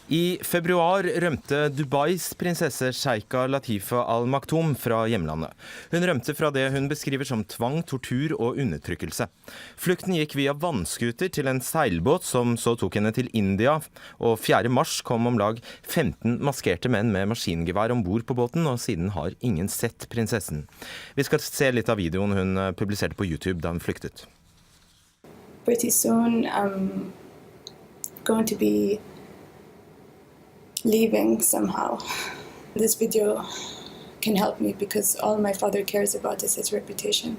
I februar rømte Dubais prinsesse Sheikha Latifa al-Maktoum fra hjemlandet. Hun rømte fra det hun beskriver som tvang, tortur og undertrykkelse. Flukten gikk via vannskuter til en seilbåt som så tok henne til India, og 4. mars kom om lag 15 maskerte menn med maskingevær ombord på båten, og siden har ingen sett prinsessen. Vi skal se litt av videoen hun publiserte på YouTube da hun flyktet. Pretty soon I'm going to be leaving somehow. This video can help me because all my father cares about is his reputation.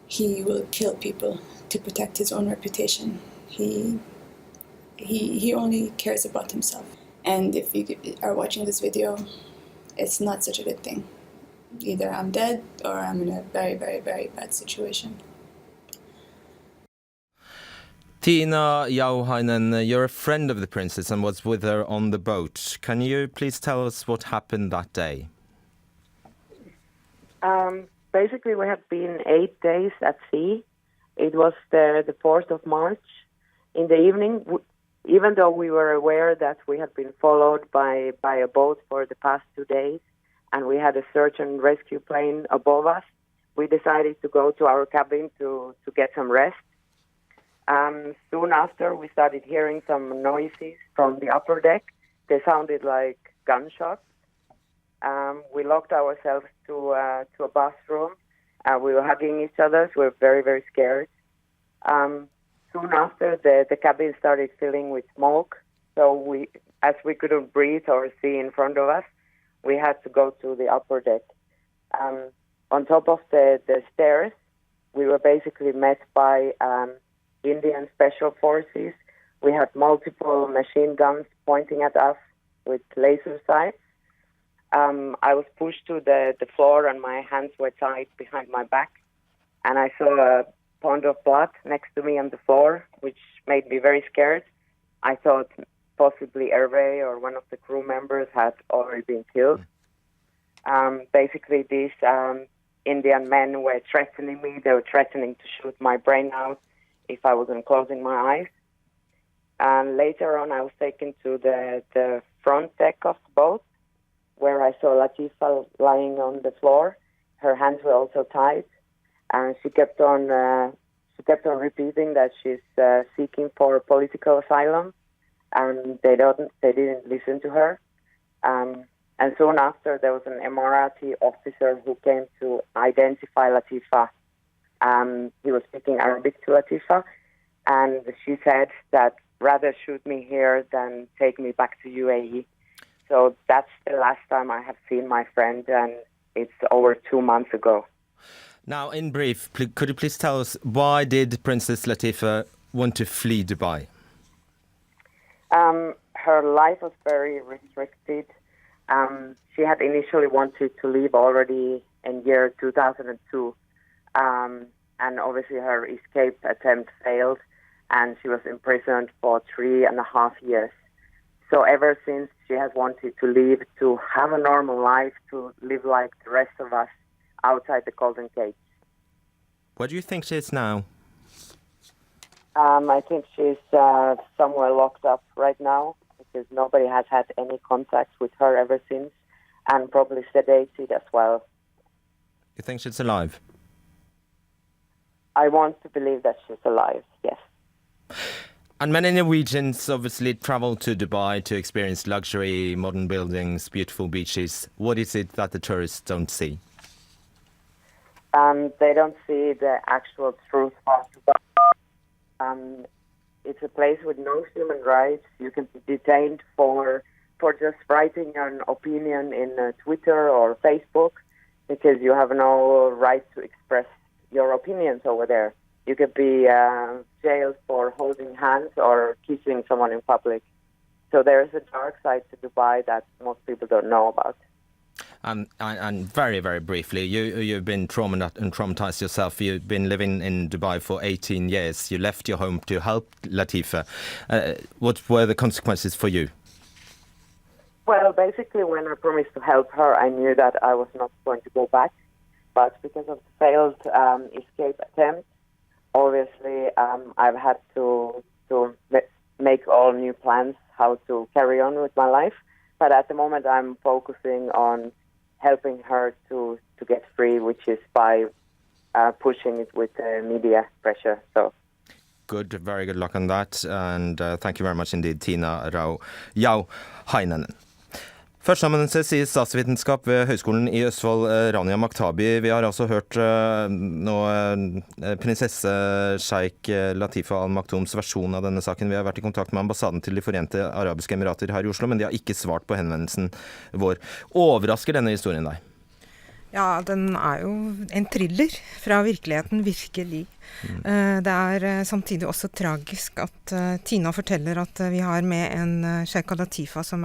He will kill people to protect his own reputation. He only cares about himself. And if you are watching this video, it's not such a good thing. Either I'm dead or I'm in a very, very, very bad situation. Tina Jauhainen, you're a friend of the princess and was with her on the boat. Can you please tell us what happened that day? Basically, we had been 8 days at sea. It was the 4th of March. In the evening, even though we were aware that we had been followed by a boat for the past 2 days, and we had a search and rescue plane above us, we decided to go to our cabin to get some rest. Soon after, we started hearing some noises from the upper deck. They sounded like gunshots. We locked ourselves to a bathroom. We were hugging each other. We were very, very scared. Soon after, the cabin started filling with smoke. So as we couldn't breathe or see in front of us, we had to go to the upper deck. On top of the stairs, we were basically met by Indian Special Forces. We had multiple machine guns pointing at us with laser sights. I was pushed to the floor and my hands were tied behind my back. And I saw a pond of blood next to me on the floor, which made me very scared. I thought possibly Hervé or one of the crew members had already been killed. Basically, these Indian men were threatening me. They were threatening to shoot my brain out if I wasn't closing my eyes. And later on, I was taken to the front deck of the boat, where I saw Latifa lying on the floor. Her hands were also tied, and she kept on repeating that she's seeking for political asylum, and they didn't listen to her. And soon after, there was an Emirati officer who came to identify Latifa. He was speaking Arabic to Latifa, and she said that rather shoot me here than take me back to UAE. So that's the last time I have seen my friend, and it's over 2 months ago. Now, in brief, could you please tell us why did Princess Latifa want to flee Dubai? Her life was very restricted. She had initially wanted to leave already in year 2002. And obviously her escape attempt failed, and she was imprisoned for 3.5 years. So ever since, she has wanted to leave, to have a normal life, to live like the rest of us outside the Golden Gate. Where do you think she is now? I think she's somewhere locked up right now, because nobody has had any contact with her ever since, and probably sedated as well. You think she's alive? I want to believe that she's alive, yes. And many Norwegians obviously travel to Dubai to experience luxury, modern buildings, beautiful beaches. What is it that the tourists don't see? They don't see the actual truth of Dubai. It's a place with no human rights. You can be detained for just writing an opinion in Twitter or Facebook, because you have no right to express your opinions over there. You could be jailed for holding hands or kissing someone in public. So there is a dark side to Dubai that most people don't know about. And very, very briefly, you've been traumatized yourself. You've been living in Dubai for 18 years. You left your home to help Latifa. What were the consequences for you? Well, basically, when I promised to help her, I knew that I was not going to go back. But because of the failed escape attempt, obviously, I've had to make all new plans how to carry on with my life. But at the moment, I'm focusing on helping her to get free, which is by pushing it with media pressure. So. Good, very good luck on that, and thank you very much indeed, Tina Yao Heinonen. Førsteamanuensis i statsvitenskap ved Høgskolen i Østfold, Rania Maktabi. Vi har altså hørt nå prinsesse Sheikh Latifa Al Maktoums versjon av denne saken. Vi har vært i kontakt med ambassaden til De Forente Arabiske Emirater her i Oslo, men de har ikke svart på henvendelsen vår. Overrasker denne historien deg? Ja, den jo en thriller fra virkeligheten, virkelig. Det samtidig også tragisk at Tina forteller at vi har med en Sheikh Latifa som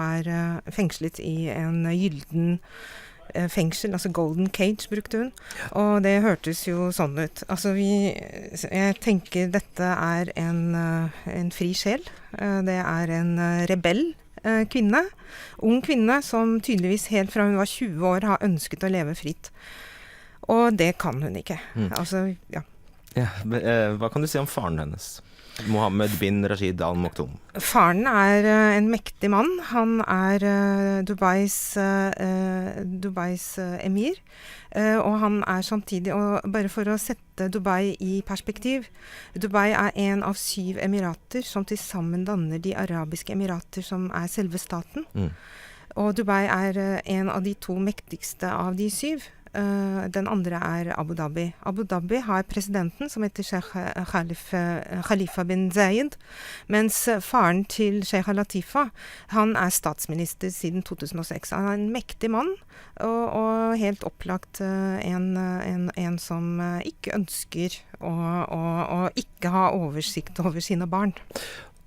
fengslet i en gylden fengsel, altså golden cage brukte hun, og det hørtes jo sånn ut. Altså jeg tenker dette en fri sjel, det en rebell kvinne, ung kvinne som tydeligvis helt fra hun var 20 år har ønsket å leve fritt. Og det kan hun ikke. Altså, ja. Ja, hva kan du si om faren hennes? Mohammed bin Rashid Al Maktoum. Faren en mektig mann. Han Dubais emir, og han samtidig, og bare for å sette Dubai i perspektiv, Dubai en av 7 emirater som til sammen danner de arabiske emirater som selve staten. Og Dubai en av de 2 mektigste av de 7. Den andre Abu Dhabi. Abu Dhabi har presidenten som heter Sheikh Khalifa bin Zayed, mens faren til Sheikh Latifa, han statsminister siden 2006. Han en mektig mann, og helt opplagt en som ikke ønsker å ikke ha oversikt over sine barn.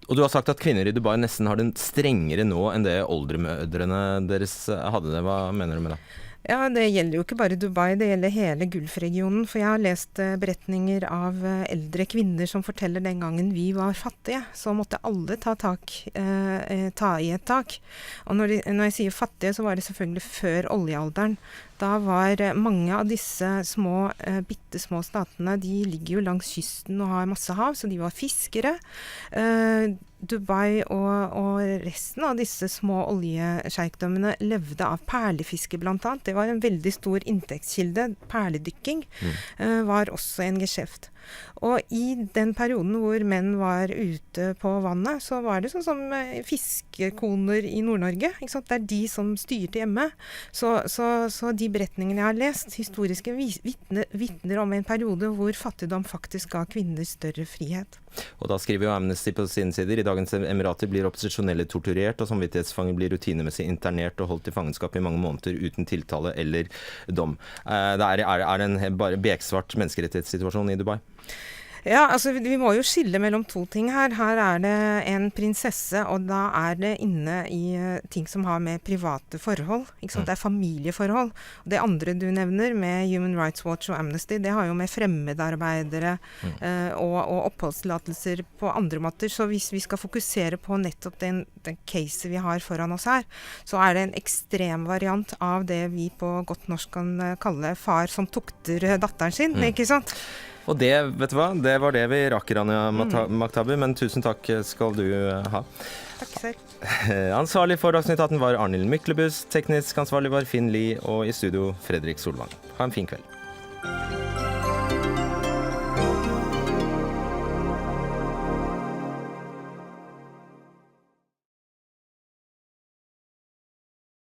Og du har sagt at kvinner i Dubai nesten har den strengere nå enn det oldemødrene deres hadde det. Hva mener du med det? Ja, det gjelder jo ikke bare Dubai, det gjelder hele Gulfregionen, for jeg har lest beretninger av eldre kvinner som forteller den gangen vi var fattige, så måtte alle ta i et tak. Og når jeg sier fattige, så var det selvfølgelig før oljealderen. Da var mange av disse bittesmå statene, de ligger jo langs kysten og har masse hav, så de var fiskere. Dubai og resten av disse små oljesjeikdømmene levde av perlefiske blant annet. Det var en veldig stor inntektskilde. Perledykking var også en geskjeft. Og i den perioden hvor menn var ute på vannet, så var det sånn som fiskekoner i Nord-Norge. Ikke sant? Det de som styrte hjemme. Så de beretningene jeg har lest, historiske, vittner om en periode hvor fattigdom faktisk ga kvinner større frihet. Og da skriver jo Amnesty på sine sider: i dagens emirater blir opposisjonelle torturert, og samvittighetsfanger blir rutinemessig internert og holdt i fangenskap i mange måneder uten tiltale eller dom. Det en bare beksvart menneskerettighetssituasjon i Dubai? Ja, altså vi må jo skille mellom 2 ting her. Her det en prinsesse, og da det inne i ting som har med private forhold, ikke sant? Det familieforhold. Det andre du nevner med Human Rights Watch og Amnesty, det har jo med fremmedarbeidere og oppholdstillatelser på andre måter. Så hvis vi skal fokusere på nettopp den case vi har foran oss her, så det en ekstrem variant av det vi på godt norsk kan kalle far som tukter datteren sin, ikke sant? Og det, vet du hva, det var det vi rakk, Rania Maktabi, men tusen takk skal du ha. Takk selv. Ansvarlig for Dagsnytt 18 var Arnhild Myklebust, teknisk ansvarlig var Finn Lie, og i studio Fredrik Solvang. Ha en fin kveld.